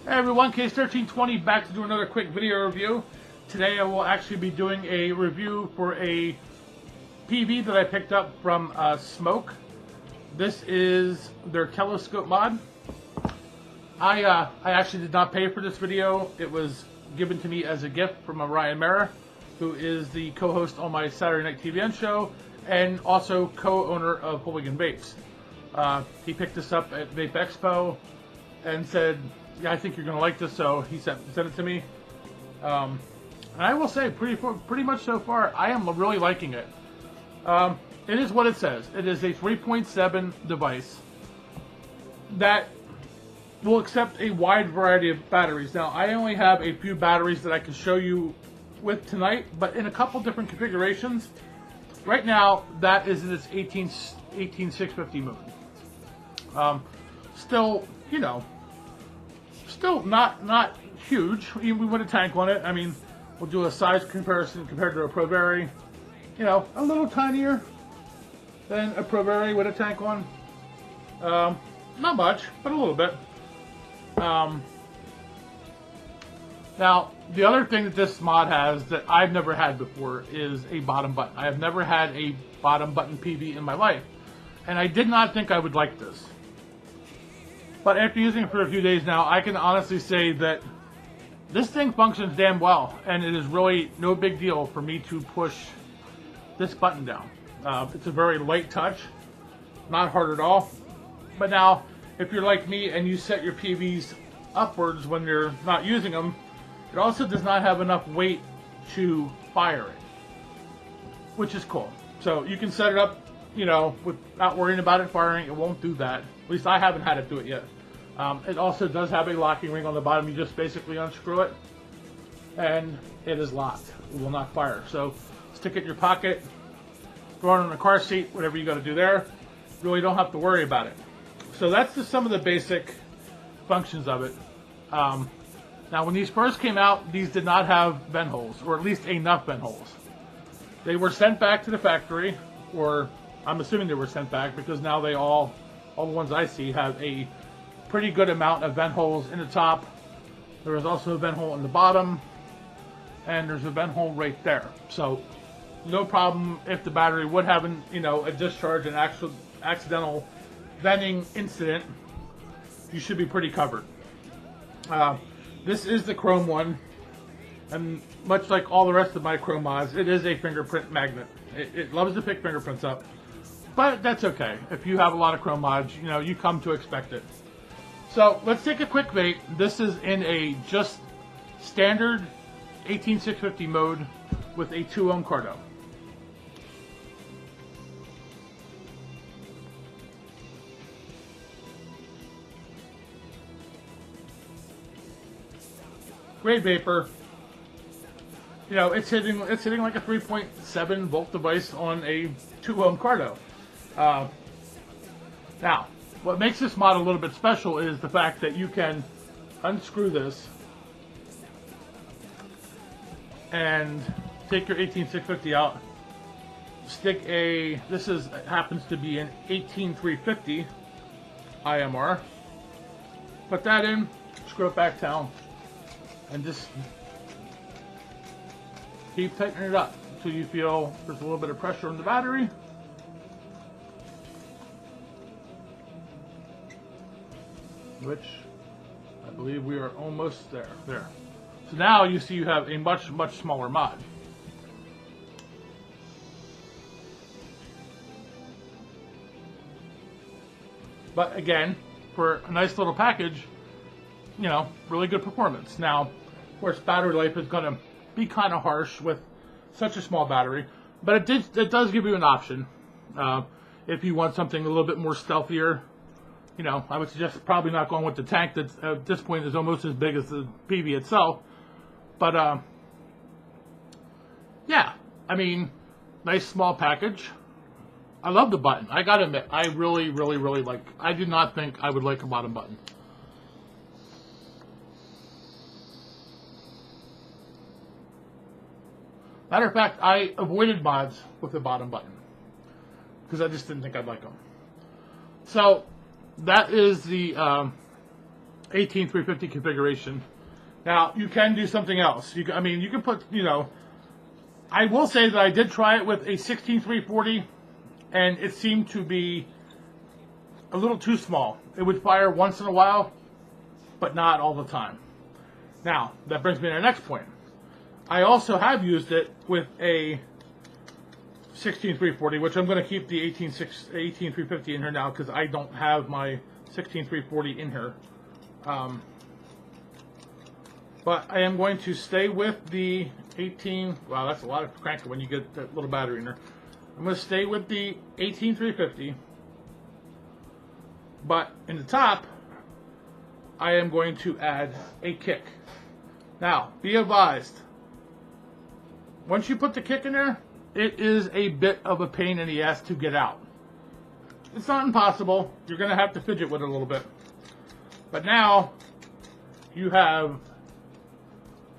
Hey everyone, Case1320 back to do another quick video review. Today I will actually be doing a review for a PV that I picked up from Smok. This is their telescope mod. I actually did not pay for this video. It was given to me as a gift from Ryan Mara, who is the co-host on my Saturday Night TVN show and also co-owner of Hooligan Vapes. He picked this up at Vape Expo and said, yeah, I think you're going to like this, so he sent it to me. And I will say, pretty much so far, I am really liking it. It is what it says. It is a 3.7 device that will accept a wide variety of batteries. Now, I only have a few batteries that I can show you with tonight, but in a couple different configurations. Right now, that is in its 18650 mode. Still, you know, still not huge. We put a tank on it. I mean, we'll do a size comparison compared to a ProVary. You know, a little tinier than a ProVary with a tank on. Not much, but a little bit. Now, the other thing that this mod has that I've never had before is a bottom button. I have never had a bottom button PV in my life, and I did not think I would like this. But after using it for a few days now, I can honestly say that this thing functions damn well, and it is really no big deal for me to push this button down. It's a very light touch, not hard at all. But now, if you're like me and you set your PVs upwards when you're not using them, it also does not have enough weight to fire it, which is cool. So you can set it up, you know, without worrying about it firing. It won't do that. At least I haven't had it do it yet. It also does have a locking ring on the bottom. You just basically unscrew it, and it is locked. It will not fire. So stick it in your pocket, throw it on the car seat, whatever you got to do there. Really don't have to worry about it. So that's just some of the basic functions of it. Now, when these first came out, these did not have vent holes, or at least enough vent holes. They were sent back to the factory, or I'm assuming they were sent back because now they all the ones I see have a pretty good amount of vent holes in the top. There is also a vent hole in the bottom, and there's a vent hole right there. So no problem if the battery would have a discharge, an accidental venting incident. You should be pretty covered. This is the chrome one, and much like all the rest of my chrome mods, it is a fingerprint magnet. It loves to pick fingerprints up, but that's okay. If you have a lot of chrome mods, you know, you come to expect it. So let's take a quick vape. This is in a just standard 18650 mode with a 2 ohm cardo. Great vapor. You know, it's hitting like a 3.7 volt device on a 2 ohm cardo. Now, what makes this mod a little bit special is the fact that you can unscrew this and take your 18650 out. Stick happens to be an 18350 IMR. Put that in, screw it back down, and just keep tightening it up until you feel there's a little bit of pressure on the battery. Which I believe we are almost there. There. So now you see you have a much smaller mod. But again, for a nice little package, you know, really good performance. Now, of course, battery life is going to be kind of harsh with such a small battery, but it does give you an option. If you want something a little bit more stealthier, you know, I would suggest probably not going with the tank that at this point is almost as big as the PV itself. But, yeah, I mean, nice small package. I love the button. I gotta admit, I really like it. I did not think I would like a bottom button. Matter of fact, I avoided mods with the bottom button because I just didn't think I'd like them. So that is the 18350 configuration. Now, you can do something else. I mean, you can put, I will say that I did try it with a 16340, and it seemed to be a little too small. It would fire once in a while, but not all the time. Now, that brings me to the next point. I also have used it with a 16340, which I'm going to keep the 18350 in here now because I don't have my 16340 in here. But I am going to stay with the 18. Wow, that's a lot of cranking when you get that little battery in there. I'm going to stay with the 18350. But in the top, I am going to add a kick. Now, be advised, once you put the kick in there, it is a bit of a pain in the ass to get out. It's not impossible. You're going to have to fidget with it a little bit. But now, you have,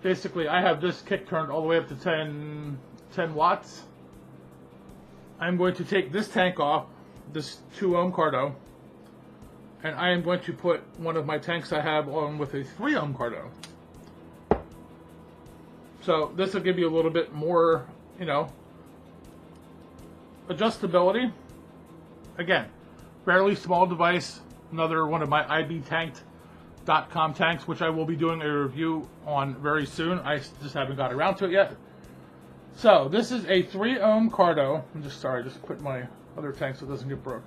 basically, I have this kick turned all the way up to 10 watts. I'm going to take this tank off, this 2 ohm Cardo, and I am going to put one of my tanks I have on with a 3 ohm Cardo. So this will give you a little bit more, adjustability. Again, fairly small device. Another one of my ibtanked.com tanks, which I will be doing a review on very soon. I just haven't got around to it yet. So this is a 3 ohm Cardo. I'm just put my other tank so it doesn't get broke.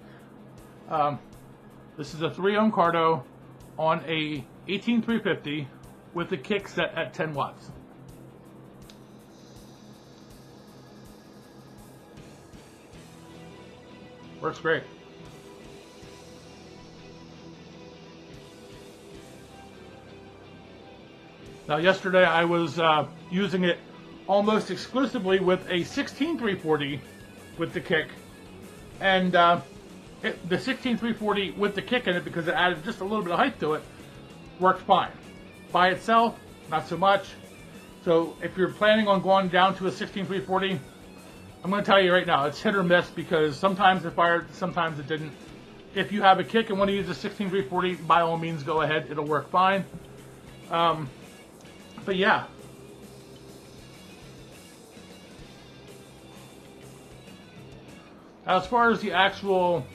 This is a 3 ohm Cardo on a 18350 with the kick set at 10 watts. Works great. Now yesterday I was using it almost exclusively with a 16340 with the kick, and the 16340 with the kick in it, because it added just a little bit of height to it, worked fine. By itself, not so much. So if you're planning on going down to a 16340, I'm going to tell you right now, it's hit or miss, because sometimes it fired, sometimes it didn't. If you have a kick and want to use a 16340, by all means go ahead, it'll work fine. But yeah. As far as the actual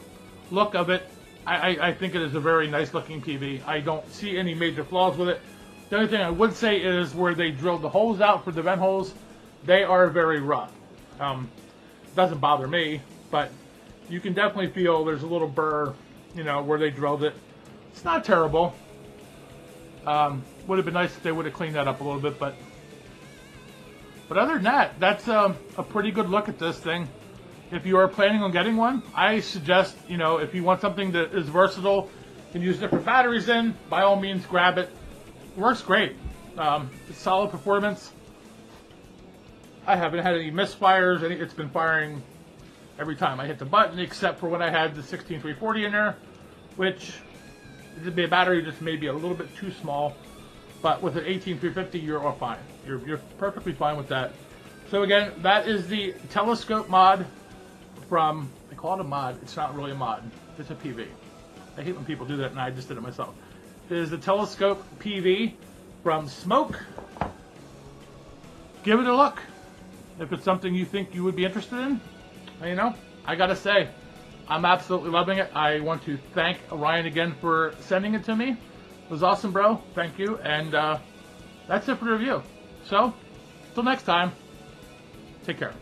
look of it, I think it is a very nice looking PV. I don't see any major flaws with it. The only thing I would say is where they drilled the holes out for the vent holes, they are very rough. It doesn't bother me, but you can definitely feel there's a little burr, where they drilled it. It's not terrible. Would have been nice if they would have cleaned that up a little bit, but other than that, that's a pretty good look at this thing. If you are planning on getting one, I suggest, if you want something that is versatile, can use different batteries in, by all means grab it. It works great. It's solid performance. I haven't had any misfires. It's been firing every time I hit the button, except for when I had the 16340 in there, which the battery just may be a little bit too small. But with an 18350, you're all fine. You're perfectly fine with that. So again, that is the Telescope mod from, I call it a mod. It's not really a mod. It's a PV. I hate when people do that, and I just did it myself. It is the Telescope PV from Smok. Give it a look. If it's something you think you would be interested in, I gotta say, I'm absolutely loving it. I want to thank Ryan again for sending it to me. It was awesome, bro. Thank you. And that's it for the review. So, till next time, take care.